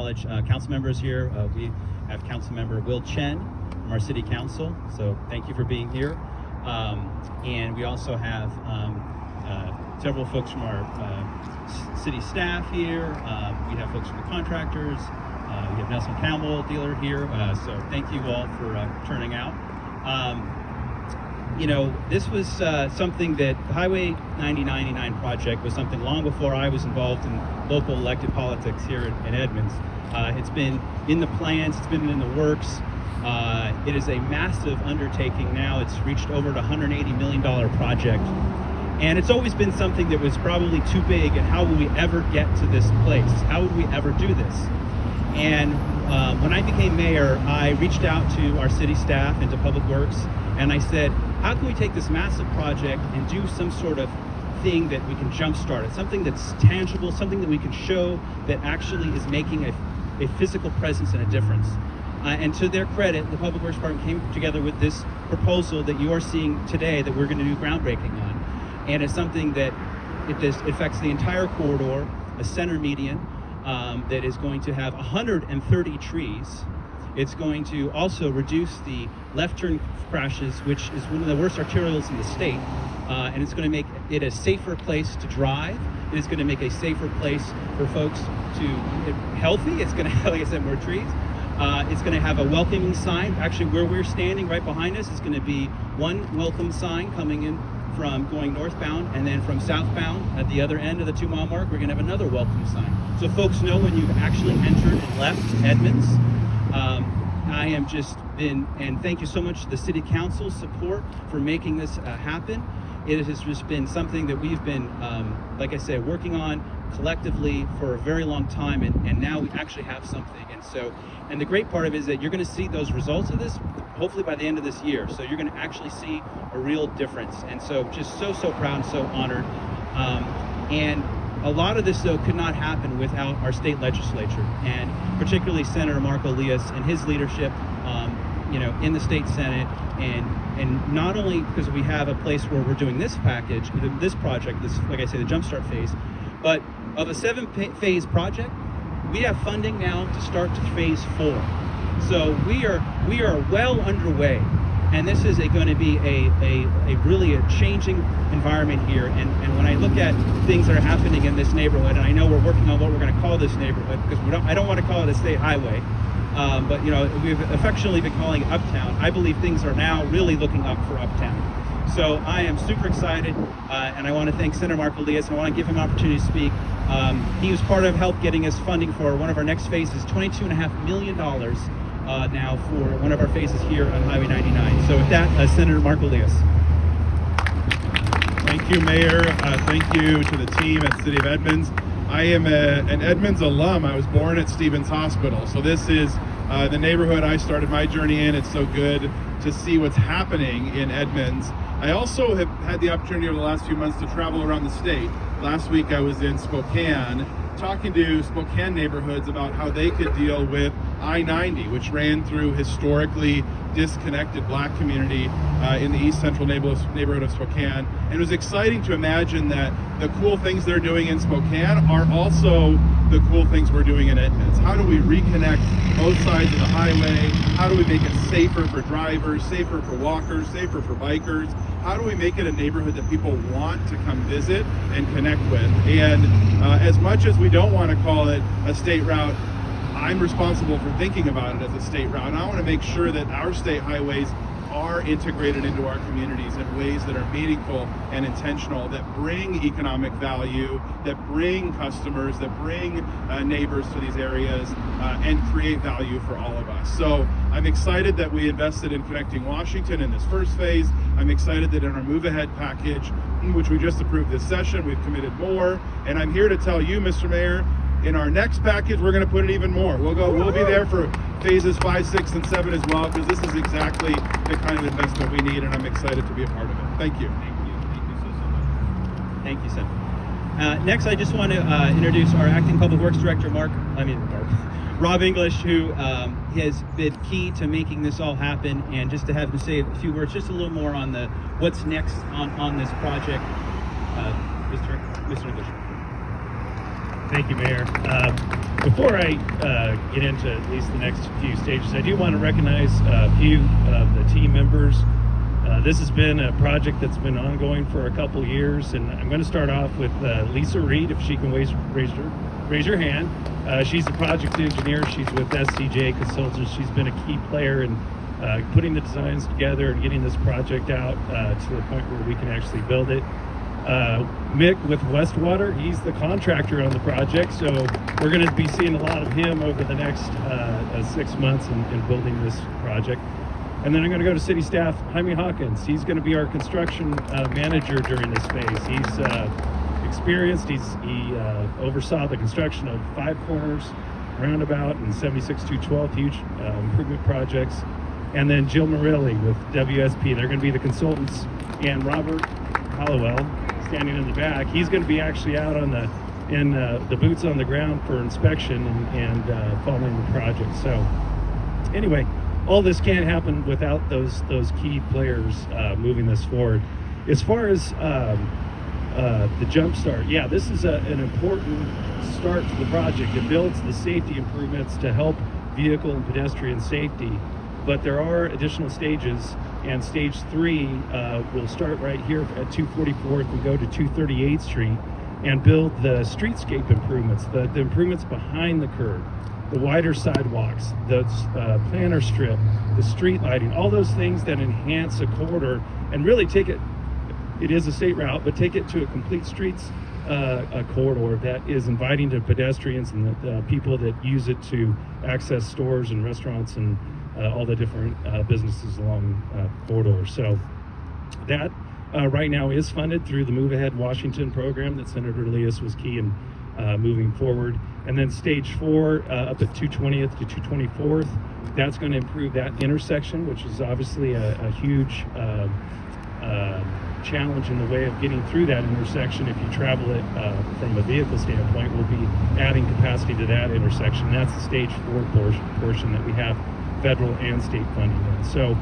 acknowledge council members here. We have Council Member Will Chen from our City Council, so thank you for being here. And we also have several folks from our city staff here. We have folks from the contractors. We have Nelson Campbell, dealer here. So thank you all for turning out. You know, this was something that the Highway 9099 project was something long before I was involved in local elected politics here in Edmonds. It's been in the plans, it's been in the works. It is a massive undertaking now. It's reached over the $180 million project. And it's always been something that was probably too big, and how will we ever get to this place? How would we ever do this? And when I became mayor, I reached out to our city staff and to Public Works, and I said, how can we take this massive project and do some sort of thing that we can jumpstart it, something that's tangible, something that we can show that actually is making a physical presence and a difference. And to their credit, the Public Works Department came together with this proposal that you are seeing today that we're going to do groundbreaking on. And it's something that it affects the entire corridor, a center median that is going to have 130 trees. It's going to also reduce the left turn crashes, which is one of the worst arterials in the state. And it's going to make it a safer place to drive. It is going to make a safer place for folks to healthy. It's going to have, like I said, more trees. It's going to have a welcoming sign. Actually, where we're standing right behind us is going to be one welcome sign coming in from going northbound, and then from southbound at the other end of the 2-mile mark, we're going to have another welcome sign. So folks know when you've actually entered and left Edmonds. I am just been, and thank you so much to the City Council's support for making this happen. It has just been something that we've been, like I said, working on collectively for a very long time, and now we actually have something. And the great part of it is that you're going to see those results of this hopefully by the end of this year. So you're going to actually see a real difference. And so just so proud and so honored. And a lot of this, though, could not happen without our state legislature, and particularly Senator Mark Elias and his leadership, you know, in the state Senate. And not only because we have a place where we're doing this package, this project, this, like I say, the Jumpstart phase, but of a 7-phase project, we have funding now to start to phase 4. So we are well underway, and this is going to be a really changing environment here. And when I look at things that are happening in this neighborhood, and I know we're working on what we're going to call this neighborhood, because I don't want to call it a state highway, but you know, we've affectionately been calling it Uptown. I believe things are now really looking up for Uptown. So I am super excited, and I want to thank Senator Mark Elias. I want to give him an opportunity to speak. He was part of help getting us funding for one of our next phases, $22.5 million now for one of our phases here on Highway 99. So with that, Senator Mark Elias. Thank you, Mayor. Thank you to the team at City of Edmonds. I am an Edmonds alum. I was born at Stevens Hospital. So this is the neighborhood I started my journey in. It's so good to see what's happening in Edmonds. I also have had the opportunity over the last few months to travel around the state. Last week I was in Spokane, talking to Spokane neighborhoods about how they could deal with I-90, which ran through historically disconnected Black community in the east central neighborhood of Spokane. And it was exciting to imagine that the cool things they're doing in Spokane are also the cool things we're doing in Edmonds. How do we reconnect both sides of the highway? How do we make it safer for drivers, safer for walkers, safer for bikers? How do we make it a neighborhood that people want to come visit and connect with? And as much as we don't want to call it a state route, I'm responsible for thinking about it as a state route. And I want to make sure that our state highways are integrated into our communities in ways that are meaningful and intentional, that bring economic value, that bring customers, that bring neighbors to these areas, and create value for all of us. So I'm excited that we invested in Connecting Washington in this first phase. I'm excited that in our Move Ahead package, which we just approved this session, we've committed more. And I'm here to tell you, Mr. Mayor, in our next package, we're going to put it even more. We'll be there for phases 5, 6, and 7 as well, because this is exactly the kind of investment we need, and I'm excited to be a part of it. Thank you. Thank you so much. Thank you, Senator. Next, I just want to introduce our Acting Public Works Director, Rob English, who has been key to making this all happen, and just to have him say a few words, just a little more on what's next on this project. Mr. English. Thank you, Mayor. Before I get into at least the next few stages, I do want to recognize a few of the team members. This has been a project that's been ongoing for a couple years, and I'm going to start off with Lisa Reed, if she can raise her hand. She's the project engineer. She's with SCJ Consultants. She's been a key player in putting the designs together and getting this project out to the point where we can actually build it. Mick with Westwater, he's the contractor on the project, so we're going to be seeing a lot of him over the next 6 months in building this project. And then I'm going to go to city staff, Jaime Hawkins. He's going to be our construction manager during this phase. He's experienced. He oversaw the construction of 5 corners, roundabout, and 76-212 huge improvement projects. And then Jill Morelli with WSP. They're going to be the consultants. And Robert Hollowell, standing in the back, he's going to be actually out on the boots on the ground for inspection and following the project. So anyway, all this can't happen without those key players moving this forward. As far as the jump start, yeah, this is an important start to the project. It builds the safety improvements to help vehicle and pedestrian safety, but there are additional stages, and stage 3 will start right here at 244th and go to 238th Street and build the streetscape improvements, the improvements behind the curb, the wider sidewalks, the planter strip, the street lighting, all those things that enhance a corridor and really take it is a state route, but take it to a complete streets a corridor that is inviting to pedestrians and the people that use it to access stores and restaurants and all the different businesses along corridors. So that right now is funded through the Move Ahead Washington program that Senator Elias was key in moving forward. And then stage 4 up at 220th to 224th, that's going to improve that intersection, which is obviously a huge challenge in the way of getting through that intersection. If you travel it from a vehicle standpoint, we'll be adding capacity to that intersection. That's the stage 4 portion that we have federal and state funding in. So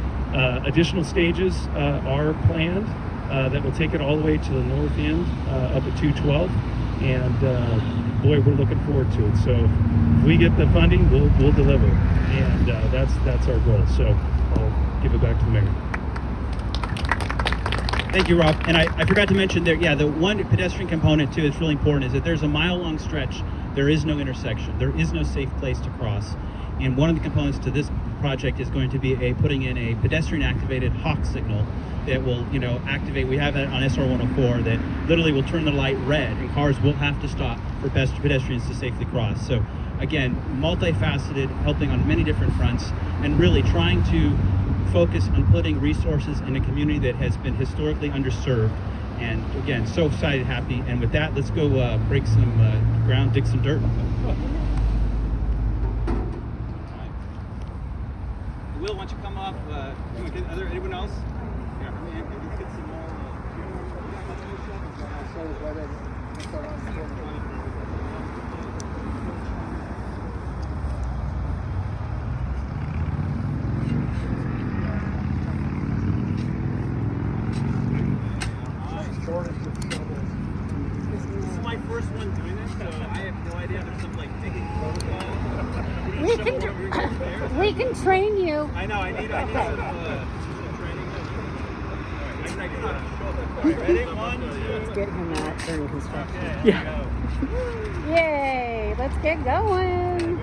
additional stages are planned that will take it all the way to the north end up at 212, and boy, we're looking forward to it. So if we get the funding, we'll deliver, and that's our goal. So I'll give it back to the mayor. Thank you, Rob. And I forgot to mention there, yeah, the one pedestrian component too that's really important is that there's a mile-long stretch. There is no intersection. There is no safe place to cross. And one of the components to this project is going to be putting in a pedestrian-activated hawk signal that will, activate. We have that on SR 104 that literally will turn the light red, and cars will have to stop for pedestrians to safely cross. So again, multifaceted, helping on many different fronts, and really trying to focus on putting resources in a community that has been historically underserved. And again, so excited, happy. And with that, let's go break some ground, dig some dirt. Will, why don't you come up? Anyone else? Yeah, let's get some more. This is my first one doing this, so I have no idea. There's some taking protocol. We can train you. I know. I need some training. All right, I do not show this. Ready? 1, 2. Let's get him out during construction. Okay, Yeah. Yay! Let's get going.